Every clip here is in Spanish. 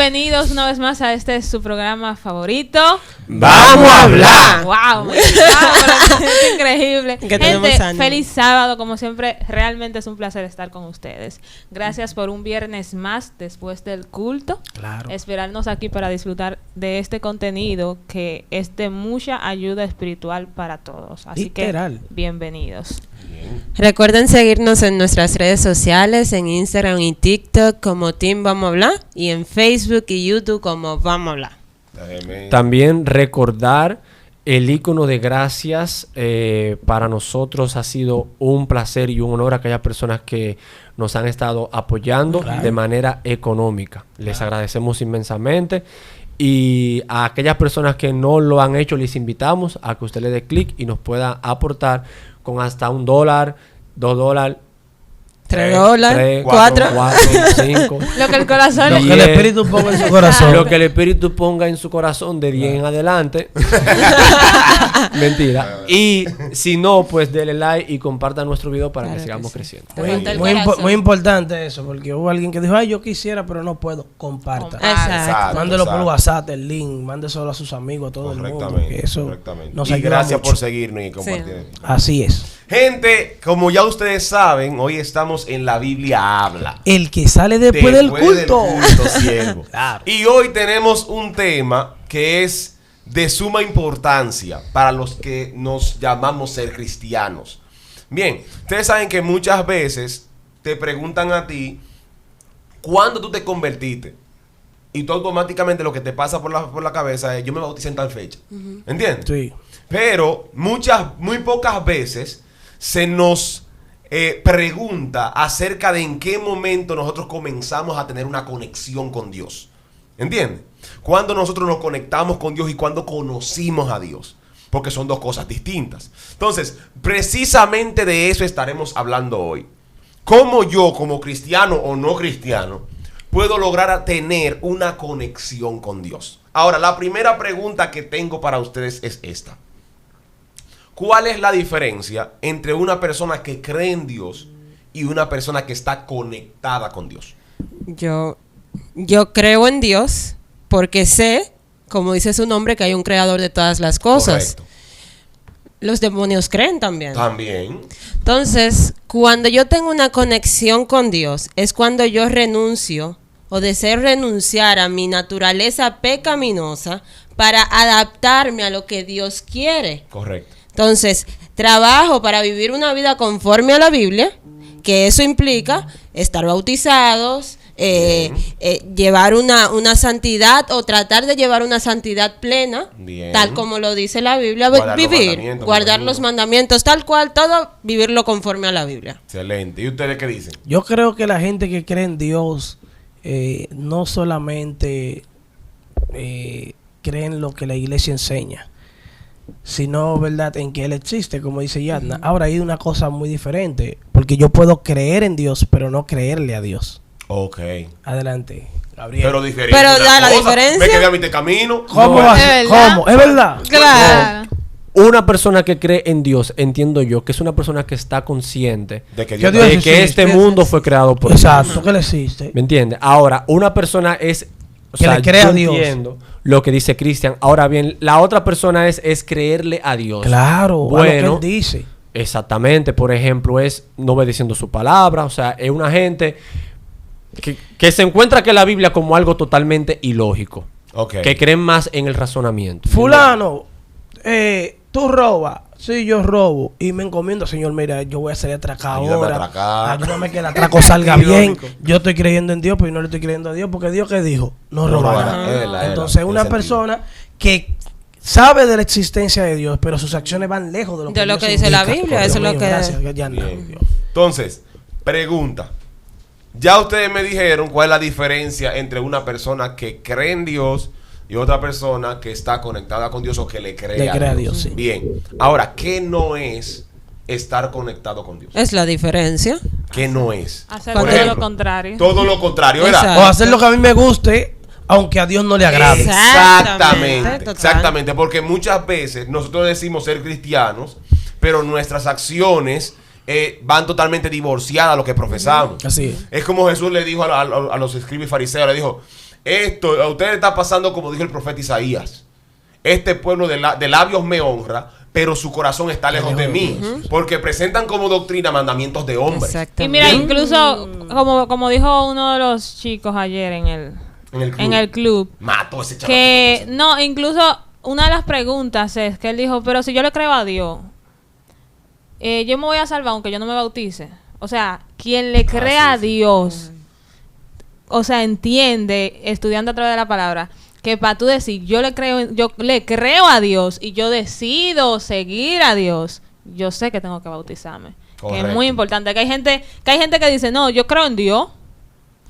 Bienvenidos una vez más a este su programa favorito. ¡Vamos a hablar! ¡Wow! Es increíble. Gente, ánimo. feliz sábado. Como siempre, realmente es un placer estar con ustedes. Gracias por un viernes más después del culto. Claro. Esperarnos aquí para disfrutar de este contenido que es de mucha ayuda espiritual para todos. Así Literal. que, bienvenidos. Recuerden seguirnos en nuestras redes sociales, en Instagram y TikTok como Team Vamos a Hablar y en Facebook y YouTube como Vamos a Hablar. También recordar el icono de gracias. Para nosotros ha sido un placer y un honor a aquellas personas que nos han estado apoyando de manera económica. Les agradecemos inmensamente. Y a aquellas personas que no lo han hecho, les invitamos a que usted le dé clic y nos pueda aportar con hasta $1, $2, $3, 4, 4. 5. Lo que el corazón... Lo que el Espíritu ponga en su corazón. Lo que el Espíritu ponga en su corazón de 10 en adelante. Mentira. Y si no, pues denle like y compartan nuestro video para que sigamos creciendo. Muy importante eso, porque hubo alguien que dijo, ay, yo quisiera, pero no puedo. Comparta. Exacto. Mándelo por WhatsApp, el link, mándeselo a sus amigos, a todo el mundo. Que eso nos y ayuda gracias mucho. por seguirnos y compartir. Así es. Gente, como ya ustedes saben, hoy estamos en La Biblia Habla. El que sale después del culto. Siervo. Claro. Y hoy tenemos un tema que es de suma importancia para los que nos llamamos ser cristianos. Bien, ustedes saben que muchas veces te preguntan a ti, ¿cuándo tú te convertiste? Y tú automáticamente lo que te pasa por la cabeza es, yo me bauticé en tal fecha. ¿Entiendes? Sí. Pero muy pocas veces se nos pregunta acerca de en qué momento nosotros comenzamos a tener una conexión con Dios. ¿Entiendes? Cuando nosotros nos conectamos con Dios y cuando conocimos a Dios. Porque son dos cosas distintas. Entonces, precisamente de eso estaremos hablando hoy. ¿Cómo yo, como cristiano o no cristiano, puedo lograr tener una conexión con Dios? Ahora, la primera pregunta que tengo para ustedes es esta. ¿Cuál es la diferencia entre una persona que cree en Dios y una persona que está conectada con Dios? Yo creo en Dios porque sé, como dice su nombre, que hay un creador de todas las cosas. Correcto. Los demonios creen también. También. Entonces, cuando yo tengo una conexión con Dios, es cuando yo renuncio o deseo renunciar a mi naturaleza pecaminosa para adaptarme a lo que Dios quiere. Correcto. Entonces, trabajo para vivir una vida conforme a la Biblia, que eso implica estar bautizados, llevar una santidad o tratar de llevar una santidad plena, tal como lo dice la Biblia, guardar los mandamientos, tal cual, todo vivirlo conforme a la Biblia. Excelente. ¿Y ustedes qué dicen? Yo creo que la gente que cree en Dios no solamente cree en lo que la iglesia enseña, sino, ¿verdad?, en que Él existe, como dice Yadna. Ahora hay una cosa muy diferente, porque yo puedo creer en Dios, pero no creerle a Dios. Ok. Adelante, Gabriel. Pero diferente. Pero una da la cosa. diferencia. Me quedé a mitad de camino. ¿Cómo No, va a ¿es ser? verdad? ¿Cómo? ¿Es verdad? Claro. Una persona que cree en Dios, entiendo yo, que es una persona que está consciente De que Yo Dios digo de sí, que sí, este sí, mundo fue creado por Dios. Exacto, ¿qué le existe? ¿Me entiendes? Ahora, una persona es... O Que sea, le cree yo a Dios. entiendo lo que dice Cristian. Ahora bien, la otra persona es creerle a Dios. Claro, a lo Bueno, que Él dice. exactamente. Por ejemplo, es no obedeciendo su palabra. O sea, es una gente que se encuentra que la Biblia como algo totalmente ilógico. Ok. Que creen más en el razonamiento. Fulano, tú robas. Sí, yo robo. Y me encomiendo, Señor, mira, yo voy a ser atracador. Ayúdame a atracar. Ayúdame que el atraco salga bien. Yo estoy creyendo en Dios, pero yo no le estoy creyendo a Dios. Porque Dios, ¿qué dijo? No robará. Entonces, una persona que sabe de la existencia de Dios, pero sus acciones van lejos de lo que, De lo Dios que dice la indica. Biblia, Dios eso es lo mío, que... gracias, Yadna. Bien. Entonces, pregunta. Ya ustedes me dijeron cuál es la diferencia entre una persona que cree en Dios y otra persona que está conectada con Dios o que le cree a Dios. Sí. Bien. Ahora, ¿qué no es estar conectado con Dios? Es la diferencia. ¿Qué no es? Hacer Por todo ejemplo, lo contrario. Todo lo contrario, ¿verdad? Exacto. O hacer lo que a mí me guste, aunque a Dios no le agrade. Exactamente. Total. Exactamente. Porque muchas veces nosotros decimos ser cristianos, pero nuestras acciones van totalmente divorciadas a lo que profesamos. Así es. Es como Jesús le dijo a los escribas y fariseos, le dijo, esto a ustedes está pasando como dijo el profeta Isaías. Este pueblo de labios me honra, pero su corazón está lejos de mí. Porque presentan como doctrina mandamientos de hombres. Y mira, incluso, como dijo uno de los chicos ayer en el club, mato a ese chaval. que no, incluso una de las preguntas es que él dijo, pero si yo le creo a Dios, yo me voy a salvar aunque yo no me bautice. O sea, quien le cree a Dios, o sea, entiende, estudiando a través de la palabra, que para tú decir, yo le creo a Dios y yo decido seguir a Dios, yo sé que tengo que bautizarme. Que es muy importante. Que hay gente que dice, no, yo creo en Dios,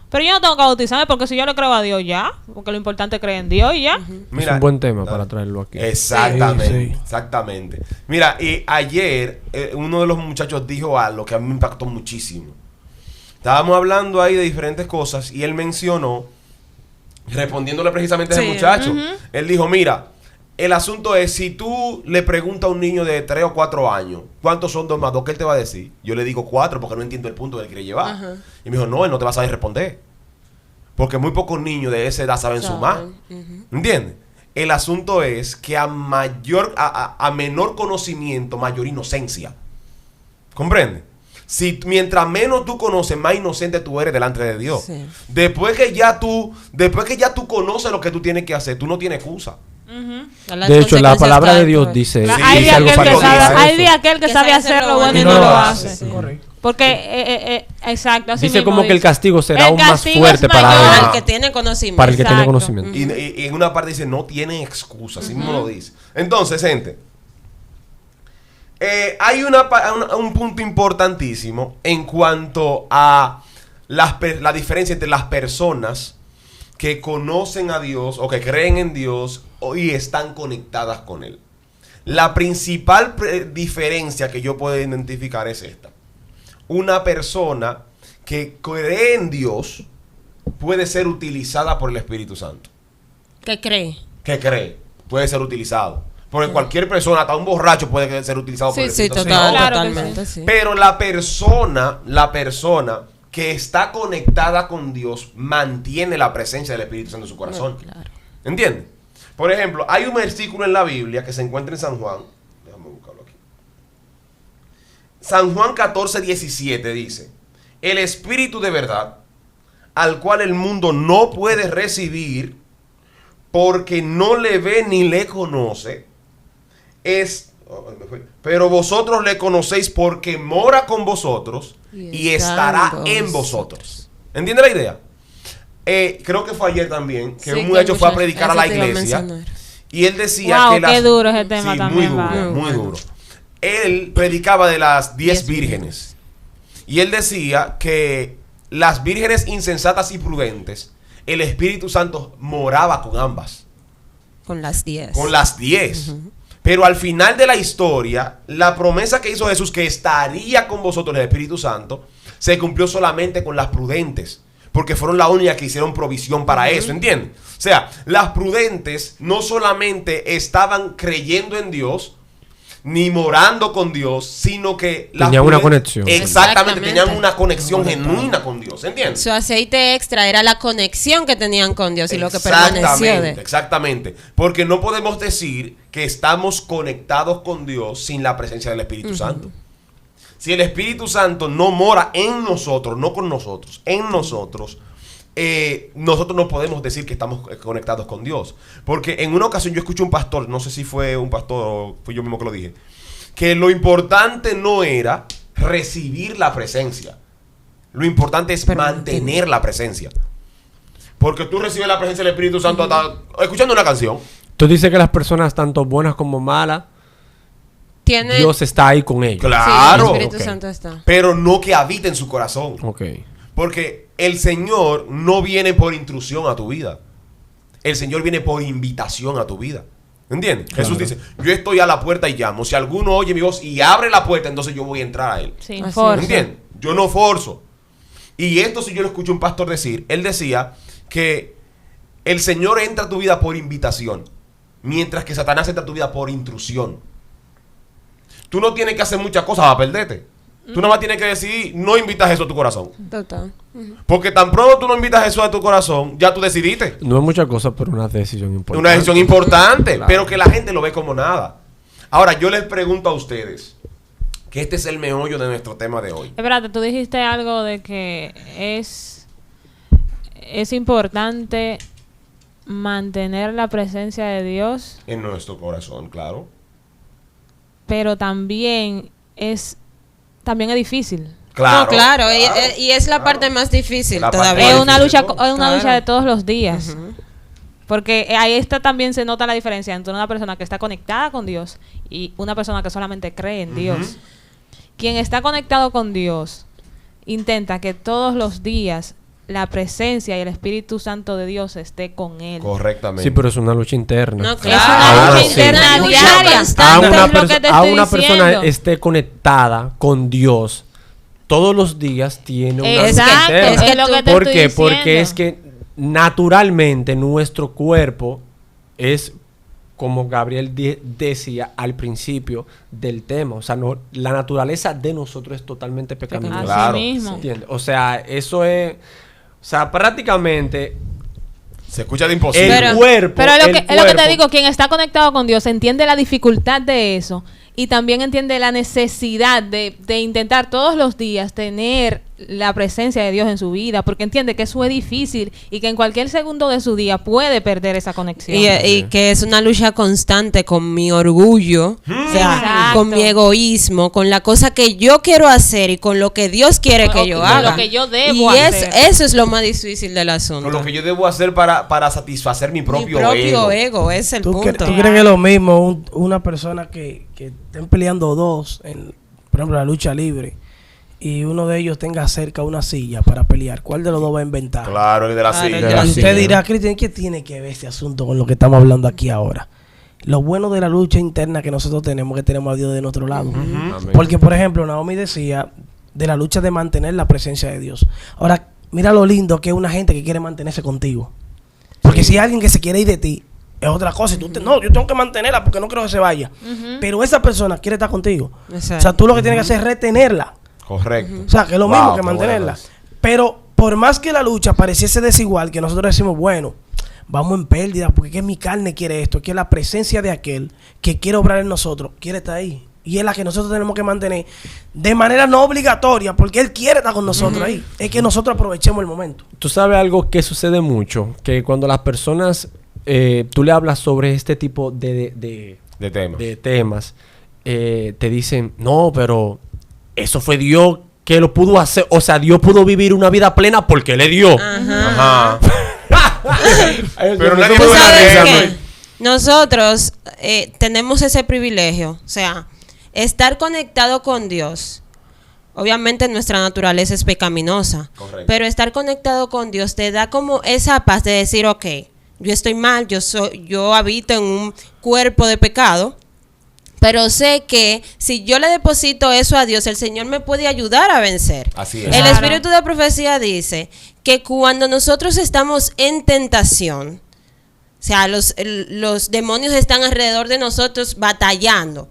pero yo no tengo que bautizarme porque si yo le creo a Dios ya, porque lo importante es creer en Dios y ya. Mira, es un buen tema para traerlo aquí. Exactamente, Sí. exactamente. Mira, y ayer uno de los muchachos dijo algo que a mí me impactó muchísimo. Estábamos hablando ahí de diferentes cosas y él mencionó, respondiéndole precisamente a ese muchacho, él dijo, mira, el asunto es, si tú le preguntas a un niño de 3 o 4 años, ¿cuántos son 2 más 2? ¿Qué él te va a decir? Yo le digo 4 porque no entiendo el punto que él quiere llevar. Y me dijo, no, él no te va a saber responder. Porque muy pocos niños de esa edad saben sumar. ¿Entiendes? El asunto es que a menor conocimiento, mayor inocencia. ¿Comprende? Si mientras menos tú conoces, más inocente tú eres delante de Dios. Sí. Después que ya tú conoces lo que tú tienes que hacer, tú no tienes excusa. De hecho, la palabra de Dios dice, Sí, hay de algo aquel que parecido a sabe, eso. hay de aquel que sabe hacer lo bueno y no lo hace. Correcto. Porque, exacto, así dice mismo como que el castigo será El aún más castigo fuerte es mayor para Al él. que tiene conocimiento. Para el que tiene Exacto. conocimiento. Y en una parte dice, no tienen excusa, así mismo lo dice. Entonces, gente, hay un punto importantísimo en cuanto a la diferencia entre las personas que conocen a Dios o que creen en Dios y están conectadas con Él. La principal diferencia que yo puedo identificar es esta. Una persona que cree en Dios puede ser utilizada por el Espíritu Santo. ¿Qué cree? ¿Qué cree? Puede ser utilizado. Porque cualquier persona, hasta un borracho puede ser utilizado por el Espíritu Santo. Claro que totalmente, sí. Pero la persona que está conectada con Dios mantiene la presencia del Espíritu Santo en su corazón. Claro. ¿Entiendes? Por ejemplo, hay un versículo en la Biblia que se encuentra en San Juan. Déjame buscarlo aquí. San Juan 14:17 dice: el Espíritu de verdad, al cual el mundo no puede recibir porque no le ve ni le conoce, pero vosotros le conocéis porque mora con vosotros y estará en vosotros. ¿Entiende la idea? Creo que fue ayer también que Sí, un muchacho fue a predicar a la eso te iba a iglesia mencionar. y él decía Wow, que qué duro ese tema sí, también, muy duro, vale. muy duro. Él predicaba de las 10 vírgenes y él decía que las vírgenes insensatas y prudentes, el Espíritu Santo moraba con ambas. Con las 10. Con las 10. Pero al final de la historia, la promesa que hizo Jesús, que estaría con vosotros el Espíritu Santo, se cumplió solamente con las prudentes. Porque fueron las únicas que hicieron provisión para eso, ¿entiendes? O sea, las prudentes no solamente estaban creyendo en Dios, ni morando con Dios, sino que Tenían una conexión. Exactamente, tenían Exactamente. una conexión genuina con Dios, ¿entiendes? Su aceite extra era la conexión que tenían con Dios y lo que permaneció de. Exactamente. Porque no podemos decir que estamos conectados con Dios sin la presencia del Espíritu Santo. Si el Espíritu Santo no mora en nosotros, no con nosotros, en nosotros, nosotros no podemos decir que estamos conectados con Dios. Porque en una ocasión yo escuché un pastor, no sé si fue un pastor o fui yo mismo que lo dije, que lo importante no era recibir la presencia. Lo importante es mantener la presencia. Porque tú recibes la presencia del Espíritu Santo hasta escuchando una canción. Tú dices que las personas, tanto buenas como malas, Tiene. Dios está ahí con ellos. Claro. Sí, el Espíritu Ok. Santo está. Pero no que habite en su corazón. Ok. Porque el Señor no viene por intrusión a tu vida. El Señor viene por invitación a tu vida. ¿Entiendes? Claro. Jesús dice, yo estoy a la puerta y llamo. Si alguno oye mi voz y abre la puerta, entonces yo voy a entrar a él. Sin Así forza. ¿Entiendes? Yo no forzo. Y esto si yo lo escucho a un pastor decir, él decía que el Señor entra a tu vida por invitación, mientras que Satanás entra a tu vida por intrusión. Tú no tienes que hacer muchas cosas para perderte. Tú nada más tienes que decidir no invitar a Jesús a tu corazón. Total. Porque tan pronto tú no invitas a Jesús a tu corazón, ya tú decidiste. No es mucha cosa, pero una decisión importante. Una decisión importante, Claro. pero que la gente lo ve como nada. Ahora, yo les pregunto a ustedes, que este es el meollo de nuestro tema de hoy. Espérate, tú dijiste algo de que es importante mantener la presencia de Dios, En nuestro corazón, claro. pero también es difícil. Claro. No, claro, y es la parte más difícil La parte todavía. más Es una difícil lucha, de todo. es una lucha Claro. de todos los días. Porque ahí está también se nota la diferencia entre una persona que está conectada con Dios y una persona que solamente cree en Dios. Quien está conectado con Dios intenta que todos los días la presencia y el Espíritu Santo de Dios esté con él. Correctamente. Sí, pero es una lucha interna. No, Es claro. una Ahora lucha sí. interna Una lucha diaria. constante. Es lo que te a estoy una persona diciendo. esté conectada con Dios todos los días tiene una lucha Exacto, interna. es lo que te ¿Por estoy qué? Porque diciendo. es que naturalmente nuestro cuerpo es, como Gabriel decía al principio del tema, o sea, la naturaleza de nosotros es totalmente pecaminosa. Así Claro. mismo. ¿Entiendes? O sea, eso es, o sea, prácticamente Se escucha de imposible. el cuerpo. Pero es lo que te cuerpo- digo, quien está conectado con Dios entiende la dificultad de eso y también entiende la necesidad de intentar todos los días tener la presencia de Dios en su vida, porque entiende que eso es difícil y que en cualquier segundo de su día puede perder esa conexión. Y que es una lucha constante con mi orgullo, o sea, Exacto. con mi egoísmo, con la cosa que yo quiero hacer y con lo que Dios quiere que yo con haga. lo que yo debo y hacer. eso es lo más difícil del asunto. Con lo que yo debo hacer para satisfacer mi Mi propio, propio ego. ego, es el ¿Tú punto. crees que es lo mismo una persona que estén peleando dos, por ejemplo, la lucha libre, y uno de ellos tenga cerca una silla para pelear? ¿Cuál de los dos va a inventar? Claro, el de la Claro, silla. el de la Y silla. usted dirá, Cristian, ¿qué tiene que ver este asunto con lo que estamos hablando aquí ahora? Lo bueno de la lucha interna que nosotros tenemos, que tenemos a Dios de nuestro lado. Amén. Porque, por ejemplo, Naomi decía de la lucha de mantener la presencia de Dios. Ahora, mira lo lindo que es una gente que quiere mantenerse contigo. Porque si hay alguien que se quiere ir de ti, es otra cosa. Y tú no, yo tengo que mantenerla porque no creo que se vaya. Pero esa persona quiere estar contigo. Exacto. O sea, tú lo que tienes que hacer es retenerla. Correcto. O sea, que es lo Wow, mismo que qué mantenerla. bueno. Pero por más que la lucha pareciese desigual, que nosotros decimos, bueno, vamos en pérdida, porque es que mi carne quiere esto, que la presencia de aquel que quiere obrar en nosotros, quiere estar ahí. Y es la que nosotros tenemos que mantener de manera no obligatoria, porque él quiere estar con nosotros ahí. Es que nosotros aprovechemos el momento. Tú sabes algo que sucede mucho, que cuando las personas, tú le hablas sobre este tipo de temas. te dicen, no, pero eso fue Dios que lo pudo hacer. O sea, Dios pudo vivir una vida plena porque le dio. Ajá. Ajá. Pero nadie ¿Tú tuvo la sabes risa, qué? ¿no? Nosotros tenemos ese privilegio, o sea, estar conectado con Dios. Obviamente nuestra naturaleza es pecaminosa, Correcto. pero estar conectado con Dios te da como esa paz de decir, ok, yo estoy mal, yo habito en un cuerpo de pecado, pero sé que si yo le deposito eso a Dios, el Señor me puede ayudar a vencer. Así es. El Claro. espíritu de profecía dice que cuando nosotros estamos en tentación, o sea, los demonios están alrededor de nosotros batallando.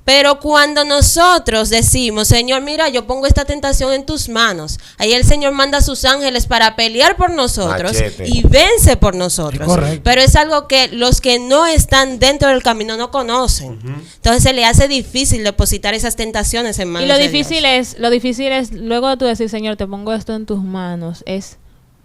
Pero cuando nosotros decimos, Señor, mira, yo pongo esta tentación en tus manos, ahí el Señor manda a sus ángeles para pelear por nosotros Machete. y vence por nosotros. Es correcto. Pero es algo que los que no están dentro del camino no conocen. Entonces se le hace difícil depositar esas tentaciones en manos Y lo de difícil Dios. es, luego de tú decir, Señor, te pongo esto en tus manos, es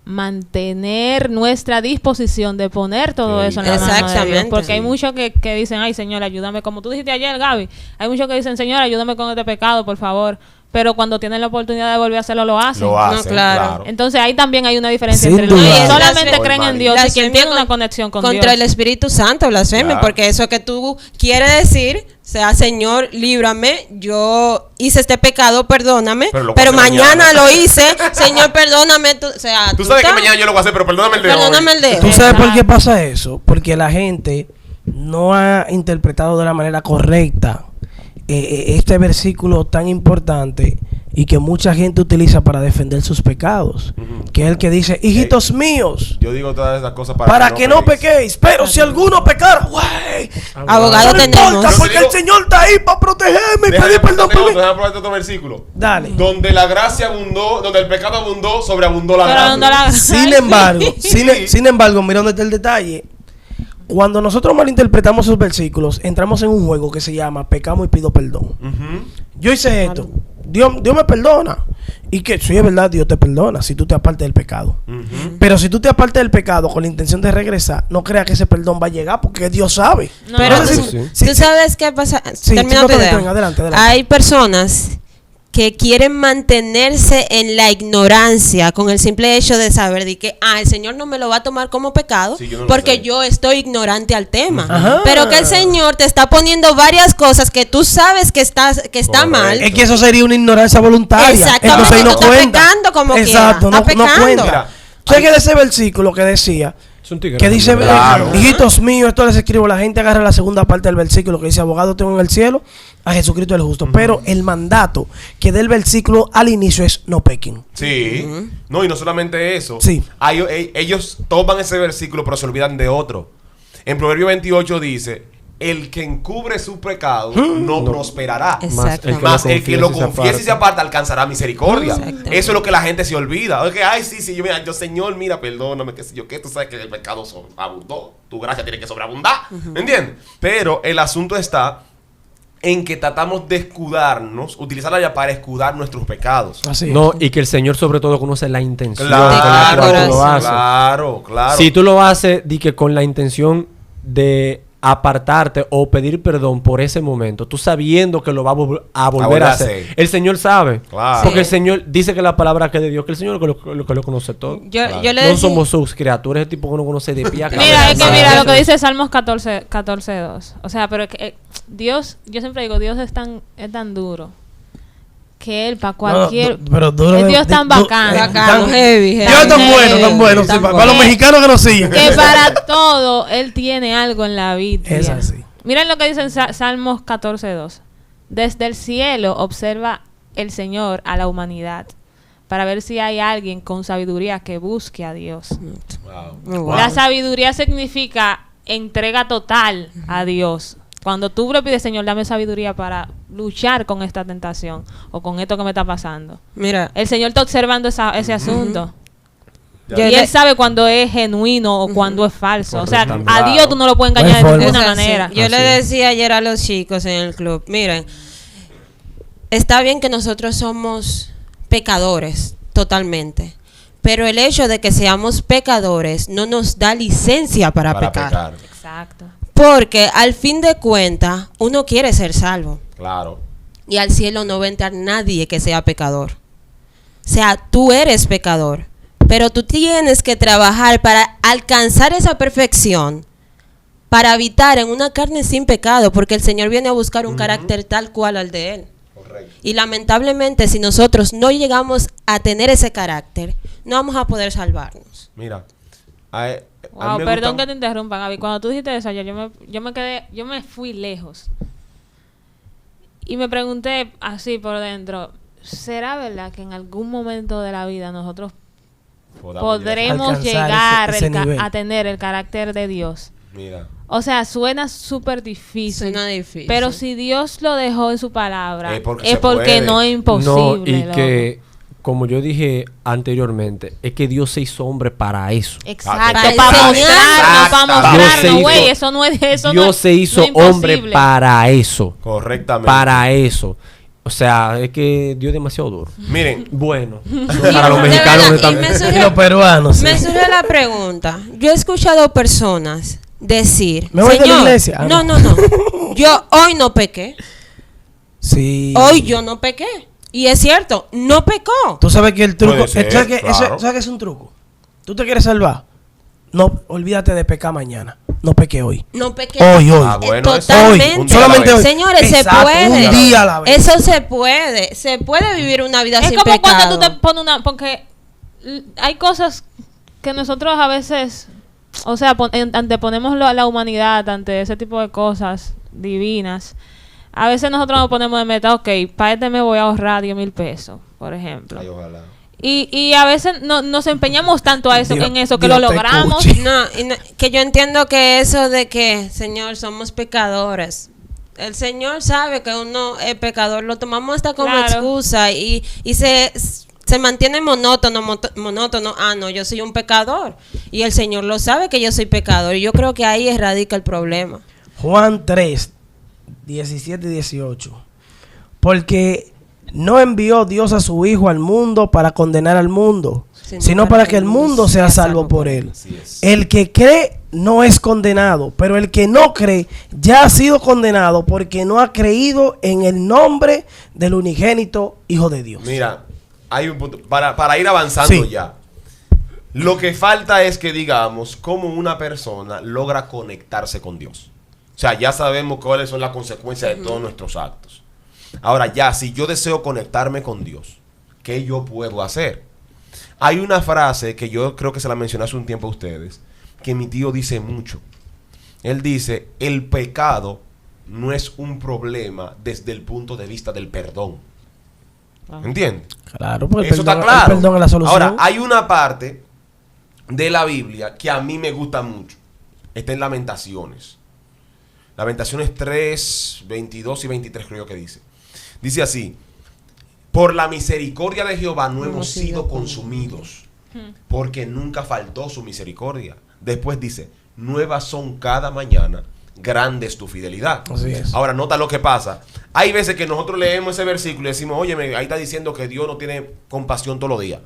mantener nuestra disposición de poner todo Sí. eso en la mano de Dios. Exactamente. Porque hay Sí. muchos que dicen, ay, Señor, ayúdame. Como tú dijiste ayer, Gaby, hay muchos que dicen, Señor, ayúdame con este pecado, por favor. Pero cuando tienen la oportunidad de volver a hacerlo, lo hacen. Lo hacen, claro. claro. Entonces ahí también hay una diferencia Sin entre los duda. que No, y solamente es creen en Dios y blasfemia quien tiene una con- conexión con contra Dios. el Espíritu Santo, blasfemia, Ya. porque eso que tú quieres decir, sea, Señor, líbrame, yo hice este pecado, perdóname, Pero lo voy a pero hacer mañana mañana. lo hice, Señor, perdóname, o sea, Tú sabes que estás- mañana yo lo voy a hacer, pero perdóname el de perdóname hoy. el de ¿Tú hoy. sabes por Exacto. qué pasa eso? Porque la gente no ha interpretado de la manera correcta este versículo tan importante y que mucha gente utiliza para defender sus pecados, que es el que dice, hijitos míos, Yo digo todas esas cosas para que no pequéis, pero si alguno pecara, güey, Abogado no tenemos. importa, porque el Señor está ahí para protegerme y pedir perdón por mí. Déjame ponerte otro versículo. Dale. Donde la gracia abundó, donde el pecado abundó, sobreabundó la Pero no gracia. la- Sin embargo, mira dónde está el detalle. Cuando nosotros malinterpretamos esos versículos, entramos en un juego que se llama pecamos y pido perdón. Ujú. Yo hice esto, Dios me perdona. Y que sí, es verdad, Dios te perdona si tú te apartas del pecado. Ujú. Pero si tú te apartas del pecado con la intención de regresar, no creas que ese perdón va a llegar porque Dios sabe. No. Pero No sé tú, si- sí. si- tú sabes qué pasa. Sí, Termina sí, tu no, idea. venga, adelante. Hay personas que quieren mantenerse en la ignorancia con el simple hecho de saber de que el Señor no me lo va a tomar como pecado Sí, yo no lo porque sé. yo estoy ignorante al tema. Ajá. Pero que el Señor te está poniendo varias cosas que tú sabes que está Correcto. mal. Es que eso sería una ignorancia voluntaria. Exactamente, Entonces ahí no tú estás cuenta. pecando como quiera, Exacto, no, estás no pecando. cuenta. Mira, ¿Sabes qué de ese versículo que decía? Es un tigre. Que dice, Claro. hijitos míos, esto les escribo, la gente agarra la segunda parte del versículo que dice, abogado tengo en el cielo a Jesucristo el justo. Pero el mandato que da el versículo al inicio es no pequen. Sí. No, y no solamente eso. Sí. Ellos toman ese versículo, pero se olvidan de otro. En Proverbio 28 dice: el que encubre su pecado no prosperará. Exactamente. Más el que lo confiese y se aparta. aparta alcanzará misericordia. Exactamente. Eso es lo que la gente se olvida. Es que, ay, sí, yo, Señor, mira, perdóname, qué sé yo, que tú sabes que el pecado abundó. Tu gracia tiene que sobreabundar. ¿Entiendes? Pero el asunto está en que tratamos de escudarnos, utilizarla ya para escudar nuestros pecados. Así es. No, y que el Señor sobre todo conoce la intención con la Claro, cual tú lo haces. claro. Si tú lo haces di que con la intención de apartarte o pedir perdón por ese momento, tú sabiendo que lo va a volver a hacer, el Señor sabe. Claro. Porque Sí. el Señor dice que la palabra que es de Dios, que el Señor lo conoce todo. Yo le No decía, somos sus criaturas, el tipo que no conoce de pie a cabeza. Mira, es que Exacto. mira lo que dice Salmos 14:2. O sea, pero es que Dios, yo siempre digo, Dios es tan duro que él para cualquier... pero duro el de- Dios tan de- du- bacano. Bacano, tan- heavy, Dios heavy. tan bueno, tan bueno. Tan Sí, para bueno. los mexicanos que nos siguen. que para todo él tiene algo en la Biblia. Es así. Miren lo que dice en Salmos 14:2. Desde el cielo observa el Señor a la humanidad para ver si hay alguien con sabiduría que busque a Dios. Wow. Wow. La sabiduría significa entrega total a Dios. Cuando tú le pides, Señor, dame sabiduría para luchar con esta tentación o con esto que me está pasando. Mira, El Señor está observando ese asunto. Ya. Y Él sabe cuando es genuino o cuando es falso. O sea, Correctamente. a Dios tú no lo puedes engañar No hay de forma. ninguna es así. manera. Yo le Así es. decía ayer a los chicos en el club, miren, está bien que nosotros somos pecadores, totalmente. Pero el hecho de que seamos pecadores no nos da licencia para pecar. Exacto. Porque al fin de cuentas, uno quiere ser salvo. Claro. Y al cielo no va a entrar nadie que sea pecador. O sea, tú eres pecador. Pero tú tienes que trabajar para alcanzar esa perfección, para habitar en una carne sin pecado, porque el Señor viene a buscar un carácter tal cual al de Él. Correcto. Y lamentablemente, si nosotros no llegamos a tener ese carácter, no vamos a poder salvarnos. Mira. A mí Wow, me perdón gusta- que te interrumpa, Gaby. Cuando tú dijiste eso ayer, yo me fui lejos. Y me pregunté así por dentro, ¿será verdad que en algún momento de la vida nosotros podremos Alcanzar llegar ese nivel. a tener el carácter de Dios? Mira. O sea, suena súper difícil. Suena difícil. Pero si Dios lo dejó en su palabra, Es porque es se porque puede. no es imposible. No, y loco. que, como yo dije anteriormente, es que Dios se hizo hombre para eso. Exacto, Para para enseñar. mostrarnos, para Exactamente. Dios se mostrarnos, güey, hizo- eso no es eso. Dios no, se hizo no es hombre imposible. para eso. Correctamente. Para eso. O sea, es que Dios es demasiado duro. Miren. Bueno, Y para los de mexicanos verdad, están... y me Y surge- los peruanos. sí. Me surge la pregunta. Yo he escuchado personas decir, ¿Me voy de la Señor, iglesia? Ah, no, no. no, no. Yo hoy no pequé. Sí. Hoy yo no pequé. Y es cierto, no pecó. Tú sabes que el truco. Puede ser, ¿Sabes que claro. ¿sabes que es un truco? Tú te quieres salvar. No, olvídate de pecar mañana. No peque hoy. No pequé. Hoy. Ah, bueno, eso. Totalmente. Un día a la Solamente vez. hoy. Señores, Exacto, se puede. un día a la vez. Eso se puede. Se puede vivir una vida Es sin como pecado. cuando tú te pones una... Porque hay cosas que nosotros a veces... O sea, anteponemos la humanidad ante ese tipo de cosas divinas. a veces nosotros nos ponemos de meta, ok, para este mes voy a ahorrar 10,000 pesos, por ejemplo. Ay, ojalá. Y a veces nos empeñamos tanto a eso, Dios- en eso, que Dios lo te logramos. escuche. Que yo entiendo que eso de que, Señor, somos pecadores. El Señor sabe que uno es pecador, lo tomamos hasta como Claro. excusa y se mantiene monótono. Ah, no, yo soy un pecador. Y el Señor lo sabe que yo soy pecador. Y yo creo que ahí radica el problema. Juan 3, 17 y 18. Porque no envió Dios a su Hijo al mundo para condenar al mundo, sino para que el mundo sea salvo por él. Así es. El que cree no es condenado, pero el que no cree ya ha sido condenado porque no ha creído en el nombre del unigénito Hijo de Dios. Mira, hay un punto. Para ir avanzando Sí. ya. Lo que falta es que digamos cómo una persona logra conectarse con Dios. O sea, ya sabemos cuáles son las consecuencias de todos nuestros actos. Ahora ya, si yo deseo conectarme con Dios, ¿qué yo puedo hacer? Hay una frase que yo creo que se la mencioné hace un tiempo a ustedes, que mi tío dice mucho. Él dice, el pecado no es un problema desde el punto de vista del perdón. ¿Entiendes? Claro, porque Eso está el claro. perdón es la solución. Ahora, hay una parte de la Biblia que a mí me gusta mucho. Está en Lamentaciones. Lamentaciones 3, 22 y 23 creo que dice. Dice así: por la misericordia de Jehová no hemos sido consumidos, porque nunca faltó su misericordia. Después dice, nuevas son cada mañana, grande es tu fidelidad. Así es. Ahora, nota lo que pasa. Hay veces que nosotros leemos ese versículo y decimos, oye, ahí está diciendo que Dios no tiene compasión todos los días.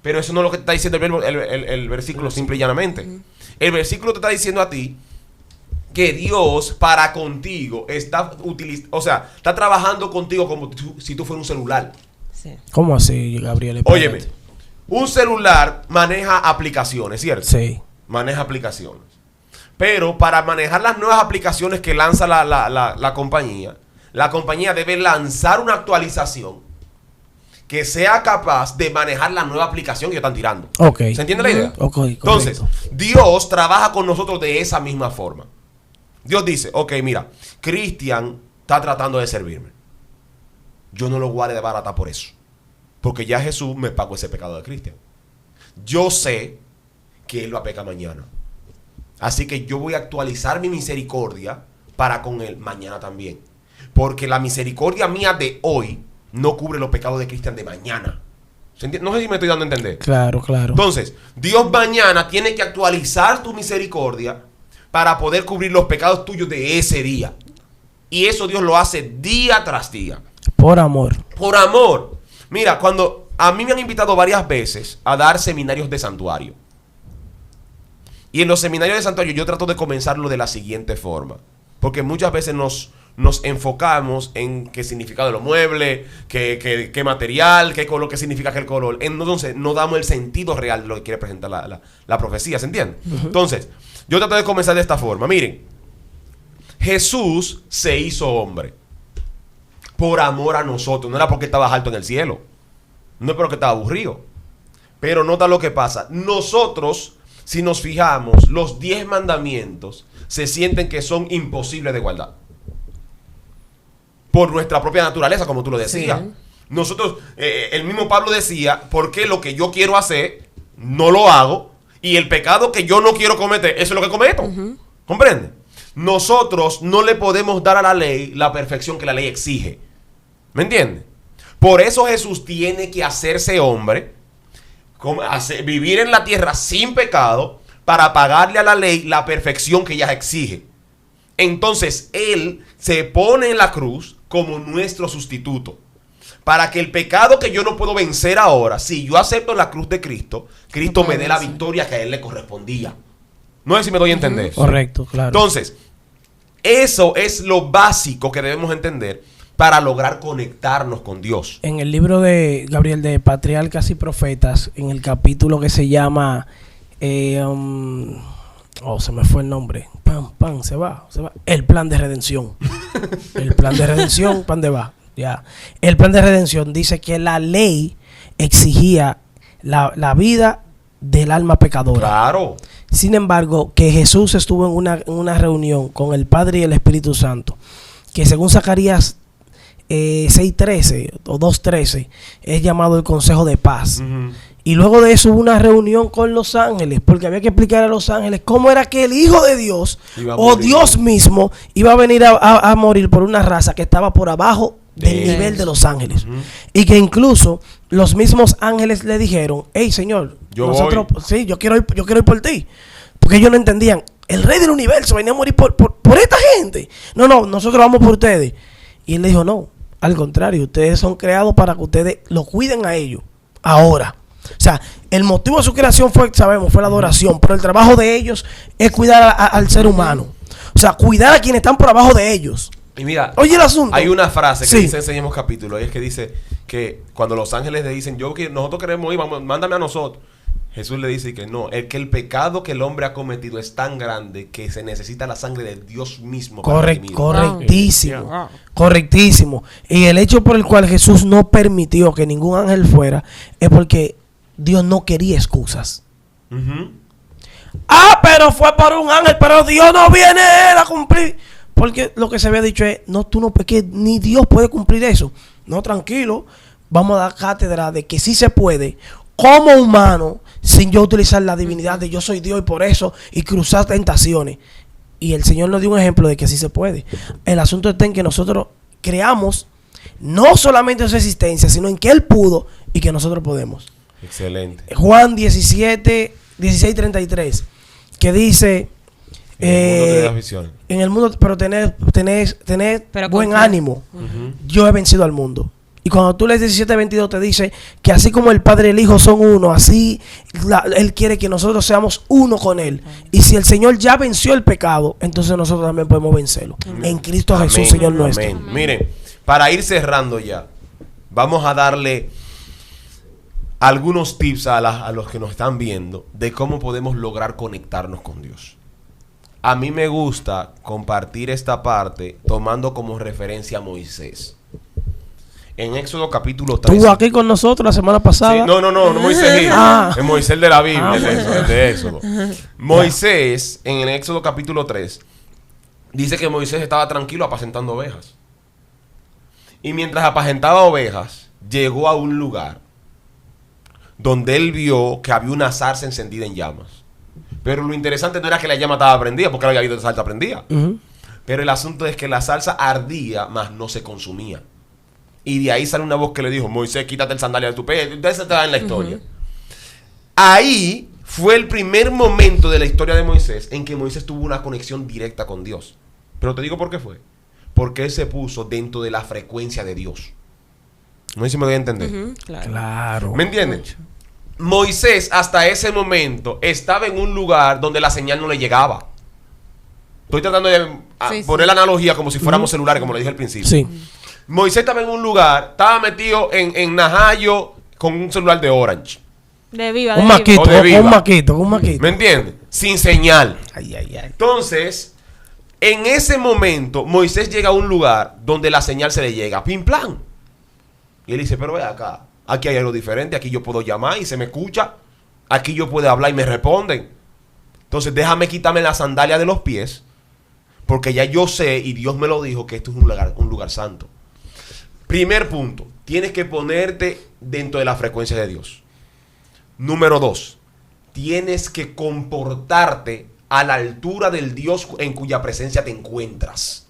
Pero eso no es lo que está diciendo el versículo simple y llanamente. El versículo te está diciendo a ti que Dios para contigo está está trabajando contigo como si tú fueras un celular. Sí. ¿Cómo así, Gabriel? Óyeme, Espérate. un celular maneja aplicaciones, ¿cierto? Sí. Maneja aplicaciones. Pero para manejar las nuevas aplicaciones que lanza la compañía debe lanzar una actualización que sea capaz de manejar la nueva aplicación que están tirando. Ok. ¿Se entiende la idea? Ok, Entonces, correcto. Dios trabaja con nosotros de esa misma forma. Dios dice, ok, mira, Cristian está tratando de servirme. Yo no lo voy a de barata por eso. Porque ya Jesús me pagó ese pecado de Cristian. Yo sé que Él va a pecar mañana. Así que yo voy a actualizar mi misericordia para con Él mañana también. Porque la misericordia mía de hoy no cubre los pecados de Cristian de mañana. No sé si me estoy dando a entender. Claro, claro. Entonces, Dios mañana tiene que actualizar tu misericordia para poder cubrir los pecados tuyos de ese día. Y eso Dios lo hace día tras día. Por amor. Por amor. Mira, cuando a mí me han invitado varias veces a dar seminarios de santuario. Y en los seminarios de santuario yo trato de comenzarlo de la siguiente forma. Porque muchas veces nos enfocamos en qué significa de los muebles, qué material, qué color, qué significa qué color. Entonces no damos el sentido real de lo que quiere presentar la profecía, ¿se entiende? Entonces, yo trato de comenzar de esta forma. Miren, Jesús se hizo hombre por amor a nosotros. No era porque estaba alto en el cielo. No es porque estaba aburrido. Pero nota lo que pasa. Nosotros, si nos fijamos, los 10 mandamientos se sienten que son imposibles de guardar. Por nuestra propia naturaleza, como tú lo decías. Sí. Nosotros, el mismo Pablo decía, porque lo que yo quiero hacer, no lo hago. Y el pecado que yo no quiero cometer, eso es lo que cometo. ¿Comprende? Nosotros no le podemos dar a la ley la perfección que la ley exige. ¿Me entiendes? Por eso Jesús tiene que hacerse hombre, vivir en la tierra sin pecado, para pagarle a la ley la perfección que ella exige. Entonces, Él se pone en la cruz como nuestro sustituto. Para que el pecado que yo no puedo vencer ahora, si yo acepto la cruz de Cristo, Cristo me dé la victoria que a Él le correspondía. No sé si me doy a entender. Correcto, claro. Entonces, eso es lo básico que debemos entender para lograr conectarnos con Dios. En el libro de Gabriel de Patriarcas y Profetas, en el capítulo que se llama se me fue el nombre. Se va. El plan de redención. El plan de redención, ¿para dónde va? Ya. El plan de redención dice que la ley exigía la vida del alma pecadora. Claro. Sin embargo, que Jesús estuvo en una reunión con el Padre y el Espíritu Santo, que según Zacarías 6:13 o 2:13 es llamado el Consejo de Paz. Y luego de eso hubo una reunión con los ángeles, porque había que explicar a los ángeles cómo era que el Hijo de Dios o Dios mismo iba a venir a morir por una raza que estaba por abajo del nivel de los ángeles. Y que incluso los mismos ángeles le dijeron: hey, Señor, yo quiero ir por ti. Porque ellos no entendían, el Rey del Universo venía a morir por esta gente. No, nosotros vamos por ustedes. Y él le dijo: no, al contrario, ustedes son creados para que ustedes lo cuiden a ellos ahora. O sea, el motivo de su creación fue la adoración, pero el trabajo de ellos es cuidar al ser humano. O sea, cuidar a quienes están por abajo de ellos. Y mira, oye el asunto. Hay una frase que dice en ese mismo capítulo, y es que dice que cuando los ángeles le dicen: nosotros queremos ir, vamos, mándame a nosotros. Jesús le dice que no, que el pecado que el hombre ha cometido es tan grande que se necesita la sangre de Dios mismo. Correctísimo. Correctísimo. Y el hecho por el cual Jesús no permitió que ningún ángel fuera es porque Dios no quería excusas. Pero fue por un ángel, pero Dios no viene a cumplir. Porque lo que se había dicho es: no, tú no peques, ni Dios puede cumplir eso. No, tranquilo, vamos a dar cátedra de que sí se puede, como humano, sin yo utilizar la divinidad de yo soy Dios y por eso, y cruzar tentaciones. Y el Señor nos dio un ejemplo de que sí se puede. El asunto está en que nosotros creamos no solamente en su existencia, sino en que Él pudo y que nosotros podemos. Excelente. Juan 16:33, que dice: en el mundo, pero tened buen ánimo. Yo he vencido al mundo. Y cuando tú lees 17:22 te dice que así como el Padre y el Hijo son uno, así Él quiere que nosotros seamos uno con Él. Y si el Señor ya venció el pecado, entonces nosotros también podemos vencerlo. En Cristo Jesús, Señor nuestro. Miren, para ir cerrando ya, vamos a darle algunos tips a los que nos están viendo de cómo podemos lograr conectarnos con Dios. A mí me gusta compartir esta parte tomando como referencia a Moisés. En Éxodo capítulo 3. Estuvo aquí con nosotros la semana pasada. Sí, no Moisés. Es Moisés de la Biblia, el de Éxodo. Moisés, en el Éxodo capítulo 3, dice que Moisés estaba tranquilo apacentando ovejas. Y mientras apacentaba ovejas, llegó a un lugar donde él vio que había una zarza encendida en llamas. Pero lo interesante no era que la llama estaba prendida, porque él había visto que la zarza prendía. Pero el asunto es que la zarza ardía, mas no se consumía. Y de ahí sale una voz que le dijo: Moisés, quítate el sandalia de tu pie. Ustedes están en la historia. Ahí fue el primer momento de la historia de Moisés en que Moisés tuvo una conexión directa con Dios. Pero te digo por qué fue. Porque él se puso dentro de la frecuencia de Dios. No sé si me doy a entender. Claro. ¿Me entiendes? Moisés hasta ese momento estaba en un lugar donde la señal no le llegaba. Estoy tratando de poner la analogía como si fuéramos celulares, como le dije al principio. Sí. Moisés estaba en un lugar, estaba metido en Najayo con un celular de Orange. De Viva. Un maquito. ¿Me entiendes? Sin señal. Ay. Entonces, en ese momento, Moisés llega a un lugar donde la señal se le llega. Pim, plan. Y él dice: pero ve acá. Aquí hay algo diferente. Aquí yo puedo llamar y se me escucha. Aquí yo puedo hablar y me responden. Entonces, déjame quitarme la sandalia de los pies. Porque ya yo sé, y Dios me lo dijo, que esto es un lugar santo. Primer punto, tienes que ponerte dentro de la frecuencia de Dios. Número 2, tienes que comportarte a la altura del Dios en cuya presencia te encuentras.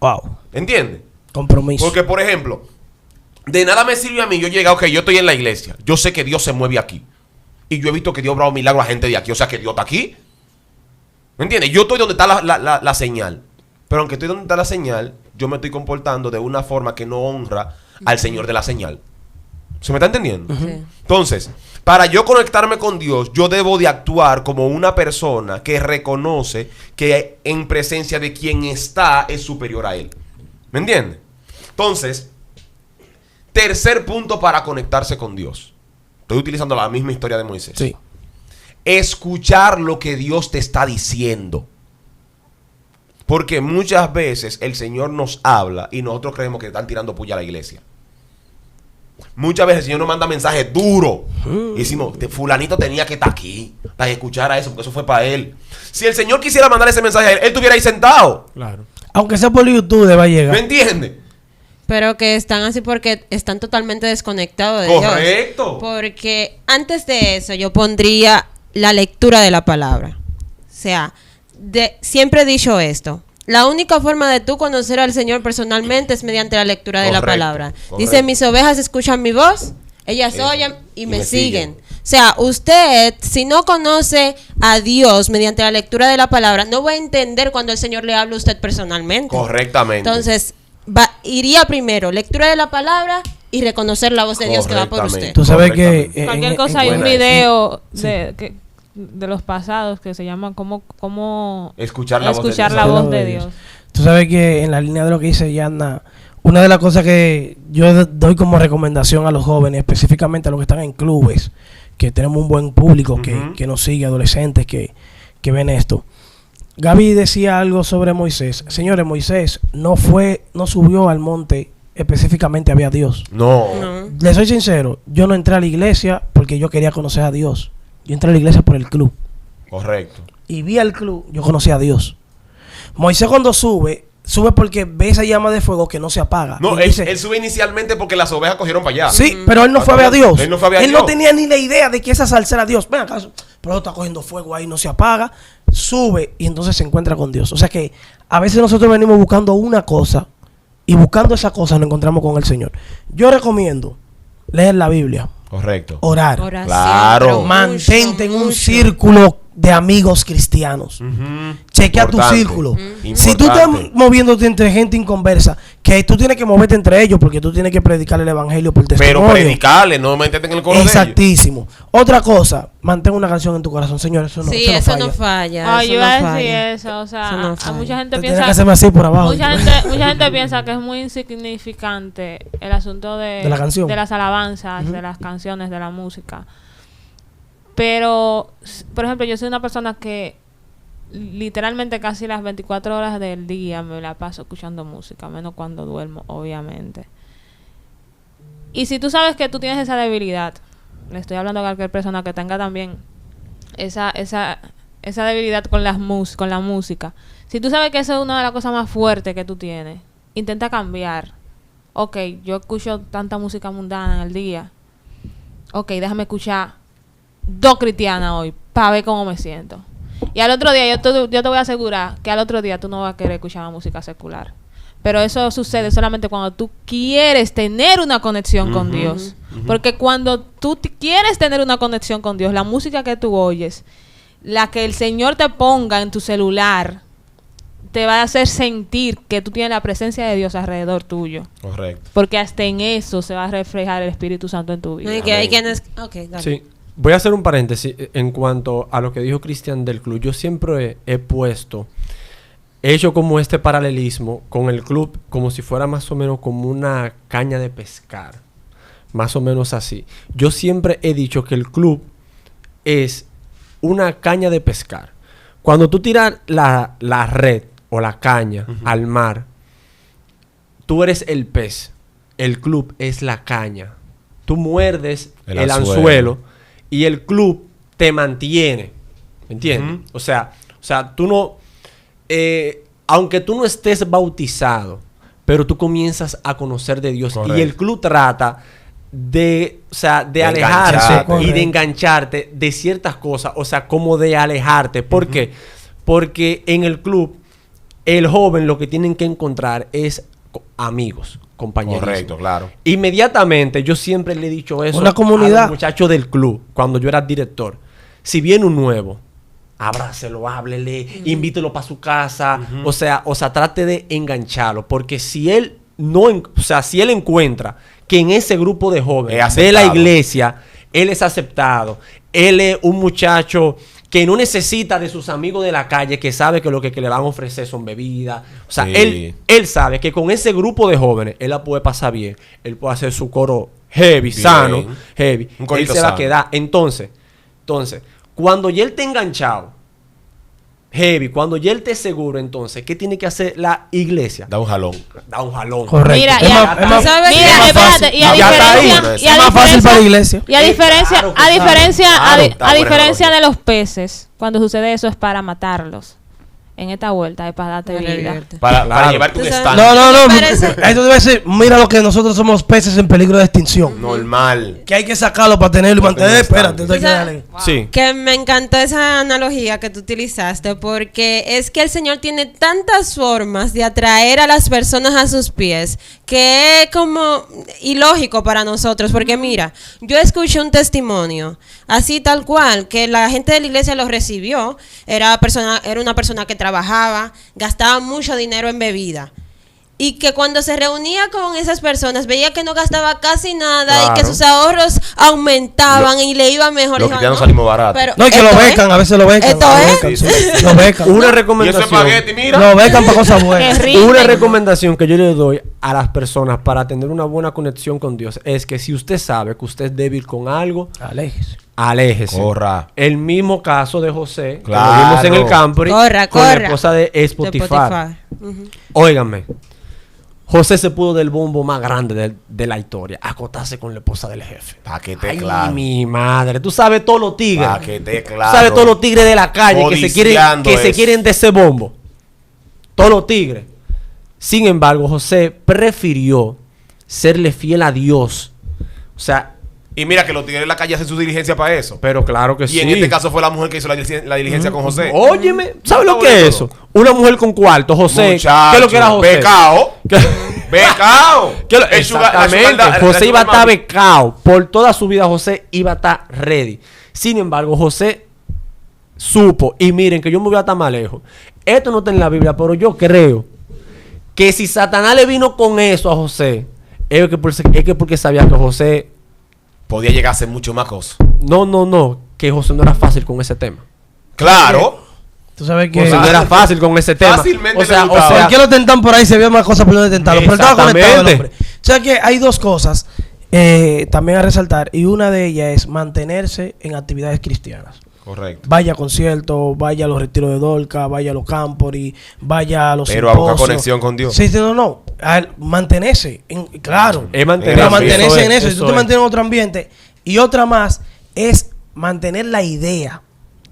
Wow. ¿Entiendes? Compromiso. Porque, por ejemplo, de nada me sirve a mí yo llegar, yo estoy en la iglesia, yo sé que Dios se mueve aquí. Y yo he visto que Dios ha obrado milagros a gente de aquí, o sea que Dios está aquí. ¿Me entiendes? Yo estoy donde está la señal. Pero aunque estoy donde está la señal, yo me estoy comportando de una forma que no honra al Señor de la señal. ¿Se me está entendiendo? Entonces, para yo conectarme con Dios, yo debo de actuar como una persona que reconoce que en presencia de quien está es superior a él. ¿Me entiendes? Entonces, tercer punto para conectarse con Dios. Estoy utilizando la misma historia de Moisés. Sí. Escuchar lo que Dios te está diciendo. Porque muchas veces el Señor nos habla y nosotros creemos que están tirando puya a la iglesia. Muchas veces el Señor nos manda mensajes duros. Y decimos: fulanito tenía que estar aquí para que escuchara eso, porque eso fue para él. Si el Señor quisiera mandar ese mensaje a él, él estuviera ahí sentado. Claro. Aunque sea por YouTube, le va a ¿Me llegar. entiendes? Pero que están así porque están totalmente desconectados de Dios. Correcto. Porque antes de eso yo pondría la lectura de la palabra. O sea, siempre he dicho esto. La única forma de tú conocer al Señor personalmente es mediante la lectura de la Correcto, palabra. correcto. Dice, mis ovejas escuchan mi voz, ellas Eso. oyen y me siguen. siguen. O sea, usted, si no conoce a Dios mediante la lectura de la palabra, no va a entender cuando el Señor le habla a usted personalmente. Correctamente. Entonces, iría primero lectura de la palabra y reconocer la voz de Dios que va por usted. Tú sabes que Cualquier cosa, hay un buena video Sí. de los pasados que se llama cómo Escuchar la voz de escuchar Dios. la voz de de Dios. Dios. Tú sabes que en la línea de lo que dice Yana, una de las cosas que yo doy como recomendación a los jóvenes, específicamente a los que están en clubes, que tenemos un buen público que nos sigue, adolescentes que ven esto. Gaby decía algo sobre Moisés. Señores, Moisés no subió al monte específicamente a ver a Dios. No. Le soy sincero, yo no entré a la iglesia porque yo quería conocer a Dios. Yo entré a la iglesia por el club. Correcto. Y vi al club, yo conocí a Dios. Moisés cuando sube porque ve esa llama de fuego que no se apaga. No, Y él sube inicialmente porque las ovejas cogieron para allá. sí, pero él no fue a ver a Dios. Él no fue a ver a Él Dios. no tenía ni la idea de que esa salsa era Dios. Ven acá, pero está cogiendo fuego ahí, no se apaga. Sube y entonces se encuentra con Dios. O sea que a veces nosotros venimos buscando una cosa y buscando esa cosa nos encontramos con el Señor. Yo recomiendo leer la Biblia, Correcto. orar, Oración, Claro. pero mantente en un mucho. círculo de amigos cristianos. Ujú. Chequea tu Importante. círculo. Importante. Si tú estás moviéndote entre gente inconversa, que tú tienes que moverte entre ellos porque tú tienes que predicar el evangelio por testimonio. Pero predicarle, no meterte en el coro de ellos. Exactísimo. Otra cosa, mantén una canción en tu corazón, señor. Eso no, Sí, eso eso no no falla. falla. Ah, eso yo no iba a decir falla. eso, o sea, Eso no a falla. mucha gente Tienes que piensa, hacerme así por abajo. mucha gente piensa que es muy insignificante el asunto De la canción. de las alabanzas, de las canciones, de la música. Pero, por ejemplo, yo soy una persona que literalmente casi las 24 horas del día me la paso escuchando música, menos cuando duermo, obviamente. Y si tú sabes que tú tienes esa debilidad, le estoy hablando a cualquier persona que tenga también esa debilidad con la música. Si tú sabes que esa es una de las cosas más fuertes que tú tienes, intenta cambiar. Ok, yo escucho tanta música mundana en el día. Ok, déjame escuchar 2 cristianas hoy para ver cómo me siento. Y al otro día, yo te voy a asegurar que al otro día tú no vas a querer escuchar música secular. Pero eso sucede solamente cuando tú quieres tener una conexión con Dios. Porque cuando tú quieres tener una conexión con Dios, la música que tú oyes, la que el Señor te ponga en tu celular, te va a hacer sentir que tú tienes la presencia de Dios alrededor tuyo. Correcto. Porque hasta en eso se va a reflejar el Espíritu Santo en tu vida. No, y que hay quienes... Ok, dale. Sí. Voy a hacer un paréntesis en cuanto a lo que dijo Cristian del club. Yo siempre he hecho como este paralelismo con el club, como si fuera más o menos como una caña de pescar. Más o menos así. Yo siempre he dicho que el club es una caña de pescar. Cuando tú tiras la red o la caña al mar, tú eres el pez. El club es la caña. Tú muerdes el anzuelo y el club te mantiene. ¿Me entiendes? O sea, tú no... aunque tú no estés bautizado, pero tú comienzas a conocer de Dios. Correcto. Y el club trata de alejarse engancharte. y de engancharte de ciertas cosas. O sea, como de alejarte. ¿Por qué? Porque en el club, el joven lo que tienen que encontrar es amigos, compañeros. Correcto, claro. Inmediatamente, yo siempre le he dicho eso Una comunidad. a los muchachos del club, cuando yo era director. Si viene un nuevo, abrácelo, háblele, invítelo para su casa. O sea, trate de engancharlo. Porque si él si él encuentra que en ese grupo de jóvenes Es de la aceptado. iglesia, él es aceptado, él es un muchacho que no necesita de sus amigos de la calle, que sabe que lo que le van a ofrecer son bebidas. O sea, Sí. él sabe que con ese grupo de jóvenes, él la puede pasar bien. Él puede hacer su coro heavy, Bien. sano, heavy. Un Él corito se va a sano. quedar. Entonces, cuando ya él te enganchado, heavy, cuando ya él te seguro, entonces, ¿qué tiene que hacer la iglesia? Da un jalón. Da un jalón. Correcto. Mira, Es ya- más- es más- ¿sabes es qué? más Mira, fácil. espérate, y a Ya está ahí. diferencia, y a Es más fácil para la iglesia. Y a diferencia, Claro que a diferencia, claro. a Está buena diferencia de lógica. los peces, cuando sucede eso es para matarlos. en esta vuelta es para darte Para vida. revierte. Para Claro. llevarte un Tú sabes- estándar No. Me parece- Eso debe ser, mira lo que nosotros somos peces en peligro de extinción. normal. Que hay que sacarlo para tenerlo y Para mantener. tener Espérate, estándar. esto hay que darle. Sí. Que me encantó esa analogía que tú utilizaste, porque es que el Señor tiene tantas formas de atraer a las personas a sus pies que es como ilógico para nosotros. Porque mira, yo escuché un testimonio así tal cual, que la gente de la iglesia lo recibió. Era una persona que trabajaba, gastaba mucho dinero en bebida. Y que cuando se reunía con esas personas veía que no gastaba casi nada y que Claro. sus ahorros aumentaban y le iba mejor. Los Dijo, cristianos "No, salimos baratos". pero No, y que lo esto es- becan, a veces lo becan. Esto lo es- becan, Sí, sí, sí. lo becan. Una Y ese recomendación. espagueti, mira. Lo becan para cosas Que buenas. rinden. Una recomendación que yo le doy a las personas para tener una buena conexión con Dios es que si usted sabe que usted es débil con algo, Aléjese. aléjese. Corra. El mismo caso de José, que Claro. lo vimos en el campo Corra, con la corra. esposa de de Potifar. Ujú. Óiganme, José se pudo del bombo más grande de la historia, acotarse con la esposa del jefe. Pa' que te Ay, claro. mi madre, tú sabes todos los tigres. Pa' que te Tú claro. sabes todos los tigres de la calle que se Codiciando eso. quieren de ese bombo. Todos los tigres. Sin embargo, José prefirió serle fiel a Dios. O sea, Y mira que los tigres de la calle hacen su diligencia para eso. pero claro que Y sí. en este caso fue la mujer que hizo la diligencia con José. Óyeme, ¿sabes lo Está que es bonito. eso? Una mujer con cuarto, José. Muchacho, ¿Qué es lo que era José? Becao. ¿Qué- Becao. ¿Qué es lo- El sugar- la Exactamente. sugar da- José la iba a sugar estar mami. becado. Por toda su vida José iba a estar ready. Sin embargo, José supo. Y miren que yo me voy a estar más lejos. Esto no está en la Biblia, pero yo creo que si Satanás le vino con eso a José, es que porque sabía que José... Podía llegar a hacer mucho más cosas. No. Que José no era fácil con ese tema. Claro. Tú sabes que. José no era fácil con ese tema. Fácilmente O sea, le gustaba. ¿Por qué lo tentan por ahí? Se vio más cosas por donde tentarlo. Pero estaba conectado el Exactamente. hombre. O sea que hay dos cosas también a resaltar. Y una de ellas es mantenerse en actividades cristianas. Correcto. Vaya a conciertos, vaya a los retiros de Dolca, vaya a los Campori, vaya a los Pero a buscar simposios. conexión con Dios. Sí, no. Mantenerse. Claro. Es mantenerse, Pero mantenerse eso en es, eso. Si tú eso te es. mantienes en otro ambiente. Y otra más es mantener la idea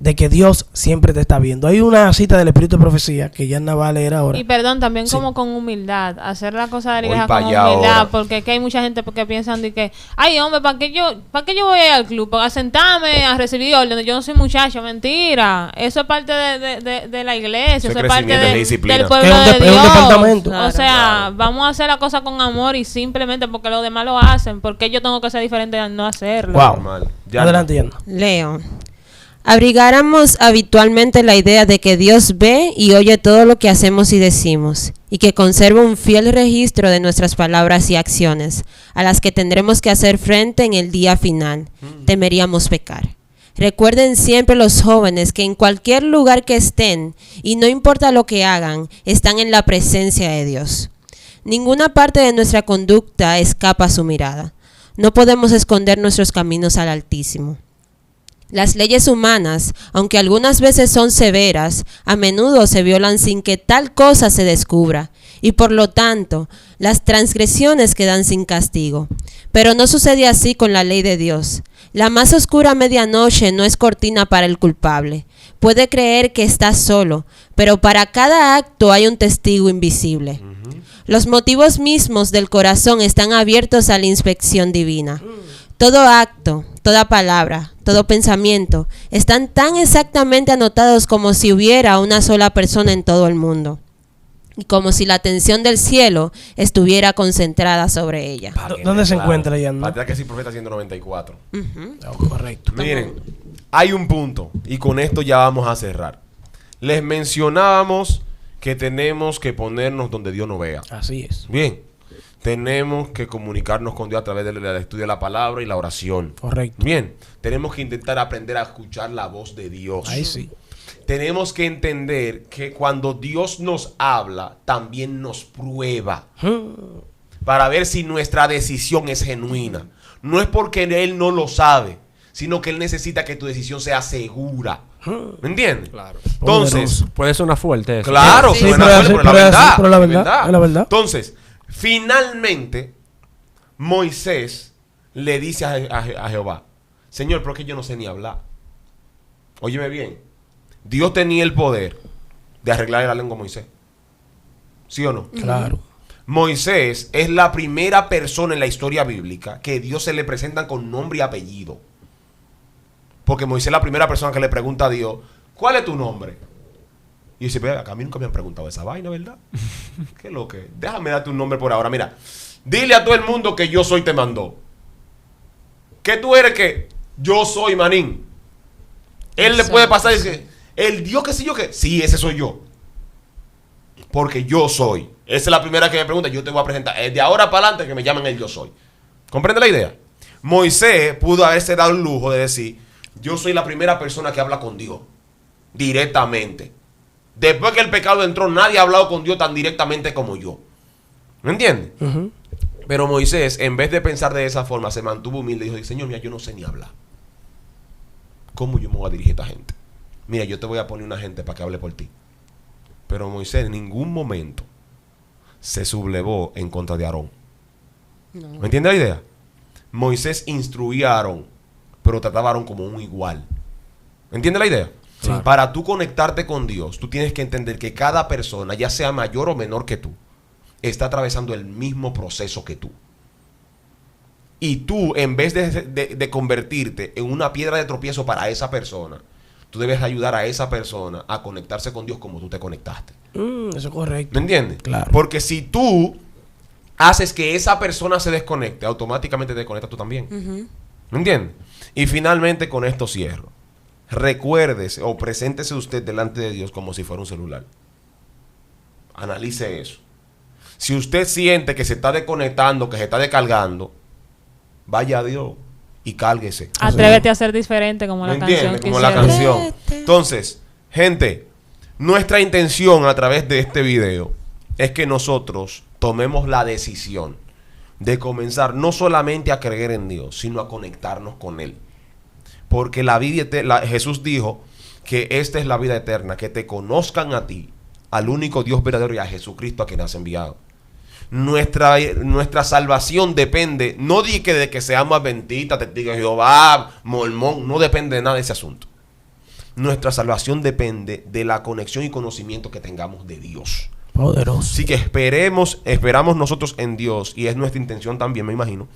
de que Dios siempre te está viendo. Hay una cita del Espíritu de Profecía que ya no va a leer ahora. Y perdón, también Sí. como con humildad, hacer la cosa de la Voy iglesia pa' con allá humildad, ahora. porque es que hay mucha gente que piensan de que, ay hombre, ¿para qué yo voy a ir al club? Para sentarme a recibir órdenes, yo no soy muchacho, mentira. Eso es parte de la iglesia, Eso es eso es parte crecimiento, es disciplina. del pueblo Es un de es un Dios. departamento. O Claro. sea, Claro. vamos a hacer la cosa con amor y simplemente porque los demás lo hacen, porque yo tengo que ser diferente al no hacerlo. Wow. Normal. Ya Adelante, Yana. Leo. Abrigáramos habitualmente la idea de que Dios ve y oye todo lo que hacemos y decimos, y que conserva un fiel registro de nuestras palabras y acciones, a las que tendremos que hacer frente en el día final. Temeríamos pecar. Recuerden siempre los jóvenes que en cualquier lugar que estén, y no importa lo que hagan, están en la presencia de Dios. Ninguna parte de nuestra conducta escapa a su mirada. No podemos esconder nuestros caminos al Altísimo. Las leyes humanas, aunque algunas veces son severas, a menudo se violan sin que tal cosa se descubra, y por lo tanto, las transgresiones quedan sin castigo. Pero no sucede así con la ley de Dios. La más oscura medianoche no es cortina para el culpable. Puede creer que está solo, pero para cada acto hay un testigo invisible. Los motivos mismos del corazón están abiertos a la inspección divina. Todo acto, toda palabra, todo pensamiento están tan exactamente anotados como si hubiera una sola persona en todo el mundo, y como si la atención del cielo estuviera concentrada sobre ella. ¿Dónde se encuentra, Yana? Patria que sí, profeta 194. Correcto. Miren, hay un punto y con esto ya vamos a cerrar. Les mencionábamos que tenemos que ponernos donde Dios nos vea. Así es. Bien, tenemos que comunicarnos con Dios a través del estudio de la palabra y la oración. Correcto. Bien, tenemos que intentar aprender a escuchar la voz de Dios. Ahí sí. Tenemos que entender que cuando Dios nos habla, también nos prueba para ver si nuestra decisión es genuina. No es porque Él no lo sabe, sino que Él necesita que tu decisión sea segura. ¿Me entiendes? Claro. Entonces, Puede sonar fuerte eso. claro, Sí, suena pero fuerte, es- pero pero es es la así, verdad. pero la verdad, es la verdad. Entonces, finalmente, Moisés le dice a Jehová, Señor, ¿por qué yo no sé ni hablar? Óyeme bien, Dios tenía el poder de arreglar la lengua a Moisés. ¿Sí o no? Claro. Moisés es la primera persona en la historia bíblica que Dios se le presentan con nombre y apellido. Porque Moisés es la primera persona que le pregunta a Dios, ¿cuál es tu nombre? Y dice, "Ve, a mí nunca me han preguntado esa vaina, ¿verdad? ¿Qué es lo que? Déjame darte un nombre por ahora. Mira, dile a todo el mundo que yo soy te mandó. Que tú eres que yo soy manín. Él le puede pasar y dice, el Dios que sí yo que, sí, ese soy yo. Porque yo soy. Esa es la primera que me pregunta, yo te voy a presentar. De ahora para adelante que me llamen el yo soy. ¿Comprende la idea? Moisés pudo haberse dado el lujo de decir, yo soy la primera persona que habla con Dios. Directamente. Después que el pecado entró, nadie ha hablado con Dios tan directamente como yo. ¿Me entiendes? Pero Moisés, en vez de pensar de esa forma, se mantuvo humilde y dijo, Señor, mira, yo no sé ni hablar. ¿Cómo yo me voy a dirigir a esta gente? Mira, yo te voy a poner una gente para que hable por ti. Pero Moisés en ningún momento se sublevó en contra de Aarón. No. ¿Me entiendes la idea? Moisés instruía a Aarón, pero trataba a Aarón como un igual. ¿Me entiendes la idea? Sí. Para tú conectarte con Dios, tú tienes que entender que cada persona, ya sea mayor o menor que tú, está atravesando el mismo proceso que tú. Y tú, en vez de convertirte en una piedra de tropiezo para esa persona, tú debes ayudar a esa persona a conectarse con Dios como tú te conectaste. Eso es correcto. ¿Me entiendes? Claro. Porque si tú haces que esa persona se desconecte, automáticamente te desconectas tú también. ¿Me entiendes? Y finalmente con esto cierro. Recuérdese o preséntese usted delante de Dios como si fuera un celular. Analice eso. Si usted siente que se está desconectando, que se está descargando, vaya a Dios y cálguese. Atrévete a ser diferente como la canción. Como la canción. Entonces, gente, nuestra intención a través de este video es que nosotros tomemos la decisión de comenzar no solamente a creer en Dios, sino a conectarnos con Él. Porque la vida Jesús dijo que esta es la vida eterna, que te conozcan a ti, al único Dios verdadero y a Jesucristo a quien has enviado. Nuestra salvación depende, no de que seamos adventistas, testigos de Jehová, mormón, no depende de nada de ese asunto. Nuestra salvación depende de la conexión y conocimiento que tengamos de Dios. Poderoso. Así que esperamos nosotros en Dios, y es nuestra intención también, me imagino,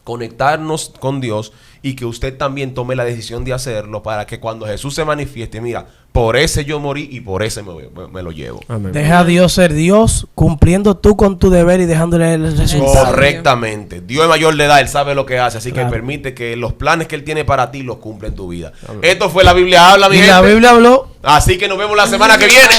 conectarnos con Dios y que usted también tome la decisión de hacerlo para que cuando Jesús se manifieste, mira, por ese yo morí y por ese me lo llevo. Amén. Deja a Dios ser Dios, cumpliendo tú con tu deber y dejándole el resultado. Correctamente. Dios es mayor de edad, Él sabe lo que hace, así Claro. que permite que los planes que Él tiene para ti los cumpla en tu vida. Amén. Esto fue La Biblia Habla, mi Y gente. la Biblia habló. Así que nos vemos la semana que viene.